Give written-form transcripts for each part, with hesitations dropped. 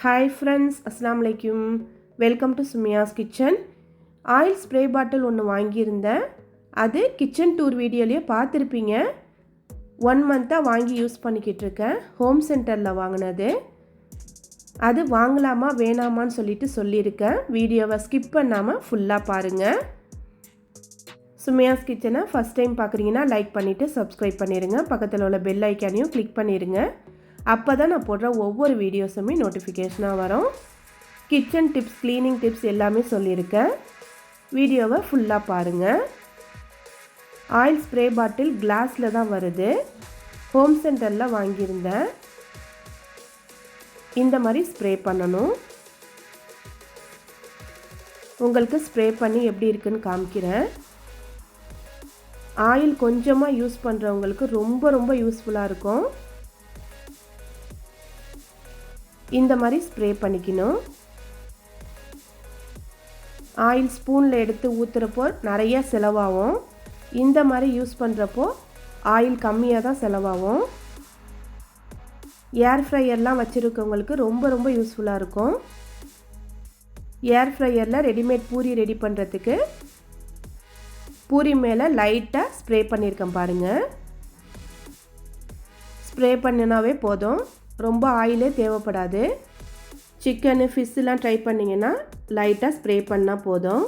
Hi friends, அஸ்ஸலாமு அலைக்கும். Welcome to Sumiya's kitchen. Oil spray bottle ஒன்று வாங்கியிருந்தேன். அது கிச்சன் டூர் வீடியோலேயே பார்த்துருப்பீங்க. 1 மந்த்தாக வாங்கி யூஸ் பண்ணிக்கிட்டு இருக்கேன். ஹோம் சென்டரில் வாங்கினது. அது வாங்கலாமா வேணாமான்னு சொல்லியிருக்கேன். வீடியோவை ஸ்கிப் பண்ணாமல் ஃபுல்லாக பாருங்கள். சுமியாஸ் கிச்சனை ஃபஸ்ட் டைம் பார்க்குறீங்கன்னா லைக் பண்ணிவிட்டு சப்ஸ்கிரைப் பண்ணிடுங்க. பக்கத்தில் உள்ள பெல் ஐக்கானையும் கிளிக் பண்ணிடுங்க. அப்போ தான் நான் போடுற ஒவ்வொரு வீடியோஸுமே நோட்டிஃபிகேஷனாக வரும். கிச்சன் டிப்ஸ், க்ளீனிங் டிப்ஸ் எல்லாமே சொல்லியிருக்கேன். வீடியோவை ஃபுல்லாக பாருங்கள். ஆயில் ஸ்ப்ரே பாட்டில் கிளாஸில் தான் வருது. ஹோம் சென்டரில் வாங்கியிருந்தேன். இந்த மாதிரி ஸ்ப்ரே பண்ணணும். உங்களுக்கு ஸ்ப்ரே பண்ணி எப்படி இருக்குன்னு காமிக்கிறேன். ஆயில் கொஞ்சமாக யூஸ் பண்ணுறவங்களுக்கு ரொம்ப யூஸ்ஃபுல்லாக இருக்கும். இந்த மாதிரி ஸ்ப்ரே பண்ணிக்கணும். ஆயில் ஸ்பூனில் எடுத்து ஊற்றுறப்போ நிறைய செலவாகும். இந்த மாதிரி யூஸ் பண்ணுறப்போ ஆயில் கம்மியாக தான் செலவாகும். ஏர் ஃப்ரையர்லாம் வச்சுருக்கவங்களுக்கு ரொம்ப யூஸ்ஃபுல்லாக இருக்கும். ஏர் ஃப்ரையரில் ரெடிமேட் பூரி ரெடி பண்ணுறதுக்கு பூரி மேலே லைட்டாக ஸ்ப்ரே பண்ணியிருக்கேன் பாருங்கள். ஸ்ப்ரே பண்ணினாவே போதும், ரொம்ப ஆயிலே தேவைப்படாது. சிக்கனு, ஃபிஷ்ஷெலாம் ட்ரை பண்ணிங்கன்னா லைட்டாக ஸ்ப்ரே பண்ணால் போதும்.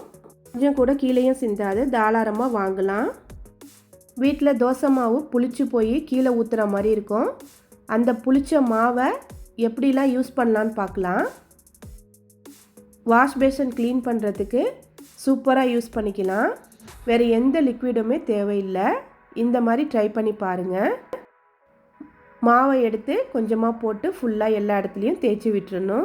கொஞ்சம் கூட கீழேயும் சிந்தாது, தாராளமாக வாங்கலாம். வீட்டில் தோசை மாவு புளிச்சு போய் கீழே ஊற்றுற மாதிரி இருக்கும். அந்த புளிச்ச மாவை எப்படிலாம் யூஸ் பண்ணலான்னு பார்க்கலாம். வாஷ் பேஷன் க்ளீன் பண்ணுறதுக்கு சூப்பராக யூஸ் பண்ணிக்கலாம். வேறு எந்த லிக்விடுமே தேவையில்லை. இந்த மாதிரி ட்ரை பண்ணி பாருங்கள். மாவை எடுத்து கொஞ்சமாக போட்டு ஃபுல்லாக எல்லா இடத்துலையும் தேய்ச்சி விட்டுறணும்.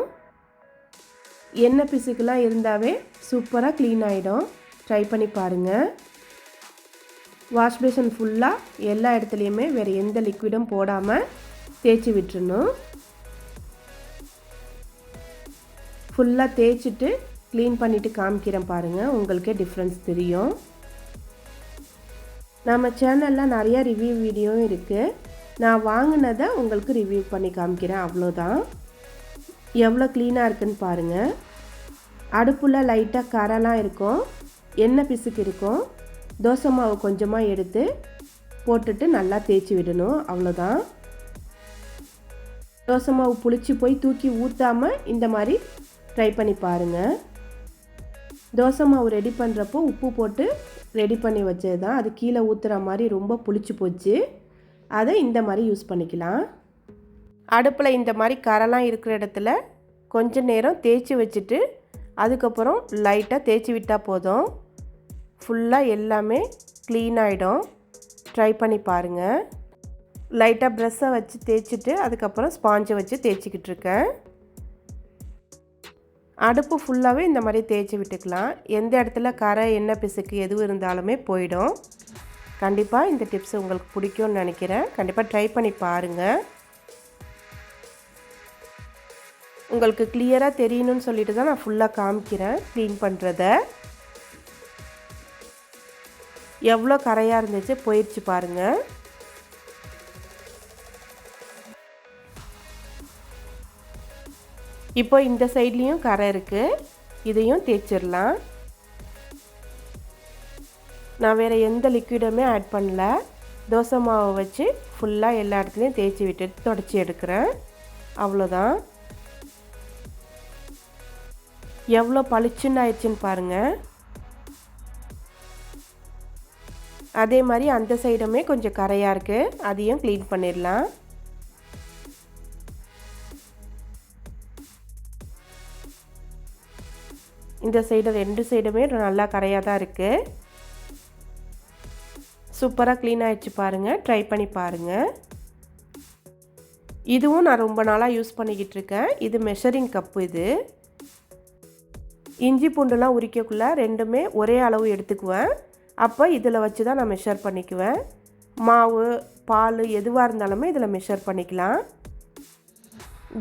எண்ணெய் பிசுக்கெலாம் இருந்தாவே சூப்பராக க்ளீன் ஆகிடும். ட்ரை பண்ணி பாருங்கள். வாஷ் பேஷன் ஃபுல்லாக எல்லா இடத்துலையுமே வேறு எந்த லிக்விடும் போடாமல் தேய்ச்சி விட்டுறணும். ஃபுல்லாக தேய்ச்சிட்டு க்ளீன் பண்ணிவிட்டு காமிக்கிறேன் பாருங்கள். உங்களுக்கே டிஃப்ரென்ஸ் தெரியும். நம்ம சேனலில் நிறையா ரிவ்யூ வீடியோவும் இருக்குது. நான் வாங்கினதை உங்களுக்கு ரிவ்யூ பண்ணி காமிக்கிறேன், அவ்வளோதான். எவ்வளோ க்ளீனாக இருக்குன்னு பாருங்கள். அடுப்பில் லைட்டாக கரெல்லாம் இருக்கும், எண்ணெய் பிசுக்கு இருக்கும். தோசை மாவு கொஞ்சமாக எடுத்து போட்டுட்டு நல்லா தேய்ச்சி விடணும், அவ்வளோதான். தோசை மாவு புளிச்சு போய் தூக்கி ஊற்றாமல் இந்த மாதிரி ட்ரை பண்ணி பாருங்கள். தோசை மாவு ரெடி பண்ணுறப்போ உப்பு போட்டு ரெடி பண்ணி வச்சது தான். அது கீழே ஊற்றுற மாதிரி ரொம்ப புளிச்சு போச்சு. அதை இந்த மாதிரி யூஸ் பண்ணிக்கலாம். அடுப்பில் இந்த மாதிரி கரெல்லாம் இருக்கிற இடத்துல கொஞ்சம் நேரம் தேய்ச்சி வச்சுட்டு அதுக்கப்புறம் லைட்டாக தேய்ச்சி விட்டால் போதும். ஃபுல்லாக எல்லாமே க்ளீன் ஆகிடும். ட்ரை பண்ணி பாருங்கள். லைட்டாக ப்ரெஷ்ஷை வச்சு தேய்ச்சிட்டு அதுக்கப்புறம் ஸ்பாஞ்சை வச்சு தேய்ச்சிக்கிட்டு இருக்கேன். அடுப்பு ஃபுல்லாகவே இந்த மாதிரி தேய்ச்சி விட்டுக்கலாம். எந்த இடத்துல கரை, எண்ணெய் பிசுக்கு எதுவும் இருந்தாலுமே போயிடும். கண்டிப்பாக இந்த டிப்ஸ் உங்களுக்கு பிடிக்கும்னு நினைக்கிறேன். கண்டிப்பாக ட்ரை பண்ணி பாருங்கள். உங்களுக்கு கிளியராக தெரியணும்னு சொல்லிட்டு தான் நான் ஃபுல்லாக காமிக்கிறேன் க்ளீன் பண்ணுறத. எவ்வளோ கரையாக இருந்துச்சு போயிடுச்சு பாருங்கள். இப்போ இந்த சைட்லேயும் கரை இருக்குது, இதையும் தேய்ச்சிடலாம். நான் வேறு எந்த லிக்விடுமே ஆட் பண்ணல. தோசை மாவை வச்சு ஃபுல்லாக எல்லா இடத்துலையும் தேய்ச்சி விட்டுட்டு தொடச்சி எடுக்கிறேன், அவ்வளோதான். எவ்வளோ பளிச்சுன்னு ஆயிடுச்சுன்னு பாருங்கள். அதே மாதிரி அந்த சைடுமே கொஞ்சம் கரையாக இருக்குது, அதையும் க்ளீன் பண்ணிடலாம். இந்த சைடு 2 சைடுமே நல்லா கரையாக தான் இருக்குது. சூப்பராக க்ளீன் ஆகிடுச்சு பாருங்கள். ட்ரை பண்ணி பாருங்கள். இதுவும் நான் ரொம்ப நாளாக யூஸ் பண்ணிக்கிட்டு இருக்கேன். இது மெஷரிங் கப்பு. இது இஞ்சி பூண்டுலாம் உரிக்கக்குள்ளே ரெண்டுமே ஒரே அளவு எடுத்துக்குவேன். அப்போ இதில் வச்சு தான் நான் மெஷர் பண்ணிக்குவேன். மாவு, பால் எதுவாக இருந்தாலுமே இதில் மெஷர் பண்ணிக்கலாம்.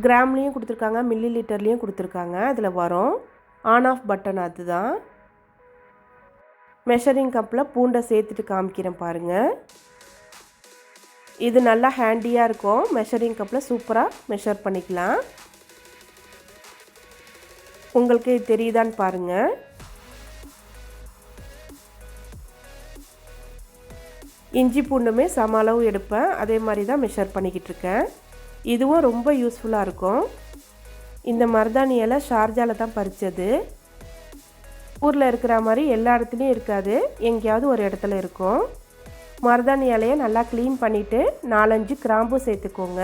கிராம்லேயும் கொடுத்துருக்காங்க, மில்லி லிட்டர்லேயும் கொடுத்துருக்காங்க. அதில் வரும் ஆன் ஆஃப் பட்டன், அதுதான். மெஷரிங் கப்பில் பூண்டை சேர்த்துட்டு காமிக்கிறேன் பாருங்கள். இது நல்லா ஹேண்டியாக இருக்கும். மெஷரிங் கப்பில் சூப்பராக மெஷர் பண்ணிக்கலாம். உங்களுக்கு தெரியுதான்னு பாருங்கள். இஞ்சி பூண்டுமே சம அளவு எடுப்பேன். அதே மாதிரி தான் மெஷர் பண்ணிக்கிட்டு இருக்கேன். இதுவும் ரொம்ப யூஸ்ஃபுல்லாக இருக்கும். இந்த மருதாணி இலை ஷார்ஜாவில் தான் பறித்தது. ஊரில் இருக்கிற மாதிரி எல்லா இடத்துலையும் இருக்காது, எங்கேயாவது ஒரு இடத்துல இருக்கும். மருதாணி இலையை நல்லா க்ளீன் பண்ணிவிட்டு 4-5 கிராம்பு சேர்த்துக்கோங்க.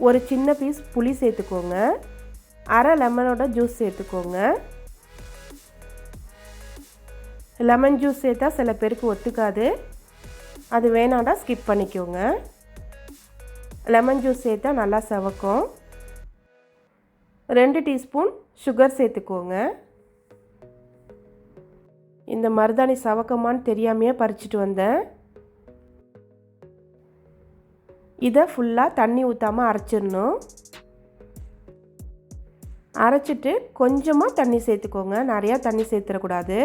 ஒரு சின்ன பீஸ் புளி சேர்த்துக்கோங்க. அரை லெமனோட ஜூஸ் சேர்த்துக்கோங்க. லெமன் ஜூஸ் சேர்த்தா சில பேருக்கு ஒத்துக்காது, அது வேணாண்டா ஸ்கிப் பண்ணிக்கோங்க. லெமன் ஜூஸ் சேர்த்தா நல்லா சவக்கும். 2 டீஸ்பூன் சுகர் சேர்த்துக்கோங்க. இந்த மருதாணி சவக்கமான்னு தெரியாமையே பறிச்சுட்டு வந்தேன். இதை ஃபுல்லாக தண்ணி ஊற்றாமல் அரைச்சிடணும். அரைச்சிட்டு கொஞ்சமாக தண்ணி சேர்த்துக்கோங்க, நிறையா தண்ணி சேர்த்துடக்கூடாது.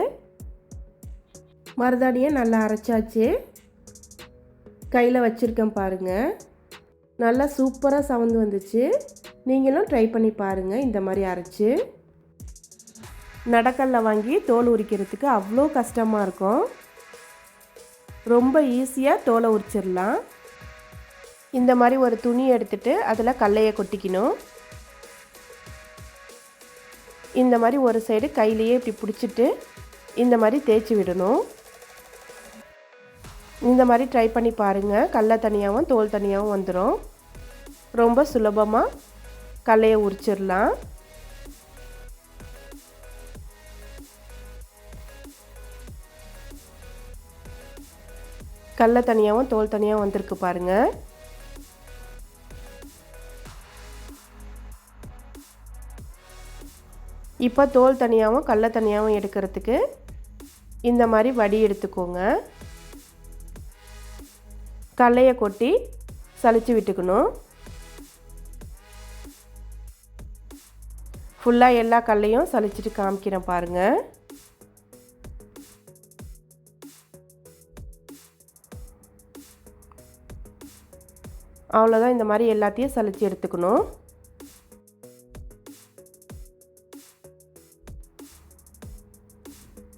மருதாணியை நல்லா அரைச்சாச்சு. கையில் வச்சுருக்கேன் பாருங்கள், நல்லா சூப்பராக சவந்து வந்துச்சு. நீங்களும் ட்ரை பண்ணி பாருங்கள் இந்த மாதிரி அரைச்சி. நடக்கல்ல வாங்கி தோல் உரிக்கிறதுக்கு அவ்வளோ கஷ்டமாக இருக்கும். ரொம்ப ஈஸியாக தோலை உரிச்சிடலாம். இந்த மாதிரி ஒரு துணி எடுத்துகிட்டு அதில் கடலையை கொட்டிக்கணும். இந்த மாதிரி ஒரு சைடு கையிலையே இப்படி பிடிச்சிட்டு இந்த மாதிரி தேய்ச்சி விடணும். இந்த மாதிரி ட்ரை பண்ணி பாருங்கள். கடலை தனியாகவும் தோல் தனியாகவும் வந்துடும். ரொம்ப சுலபமாக கடலையை உரிச்சிடலாம். கடலை தனியாகவும் தோல் தனியாகவும் வந்திருக்கு பாருங்கள். இப்போ தோல் தனியாகவும் கடலை தனியாகவும் எடுக்கிறதுக்கு இந்த மாதிரி வடி எடுத்துக்கோங்க. கடலையை கொட்டி சலிச்சு விட்டுக்கணும். ஃபுல்லாக எல்லா கடலையும் சலிச்சிட்டு காமிக்கிறேன் பாருங்கள். அவ்வளோதான், இந்த மாதிரி எல்லாத்தையும் சலிச்சு எடுத்துக்கணும்.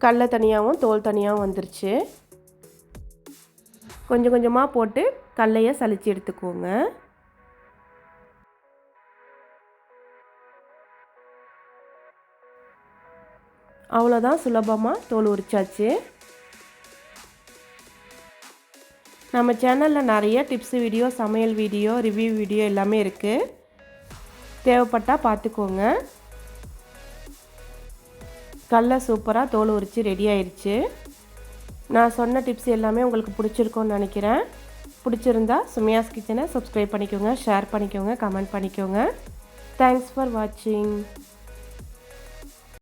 கடலை தனியாகவும் தோல் தனியாகவும் வந்துருச்சு. கொஞ்சம் கொஞ்சமாக போட்டு கடலையை சலிச்சு எடுத்துக்கோங்க. அவ்வளோதான், சுலபமாக தோல் உரிச்சாச்சு. நம்ம சேனலில் நிறைய டிப்ஸு வீடியோ, சமையல் வீடியோ, ரிவ்யூ வீடியோ எல்லாமே இருக்குது. தேவைப்பட்டால் பார்த்துக்கோங்க. கடலை சூப்பராக தோல் உரித்து ரெடி ஆயிடுச்சு. நான் சொன்ன டிப்ஸ் எல்லாமே உங்களுக்கு பிடிச்சிருக்கோன்னு நினைக்கிறேன். பிடிச்சிருந்தா சுமையாஸ் கிச்சனை சப்ஸ்கிரைப் பண்ணிக்கோங்க, ஷேர் பண்ணிக்கோங்க, கமெண்ட் பண்ணிக்கோங்க. தேங்க்ஸ் ஃபார் வாட்சிங்.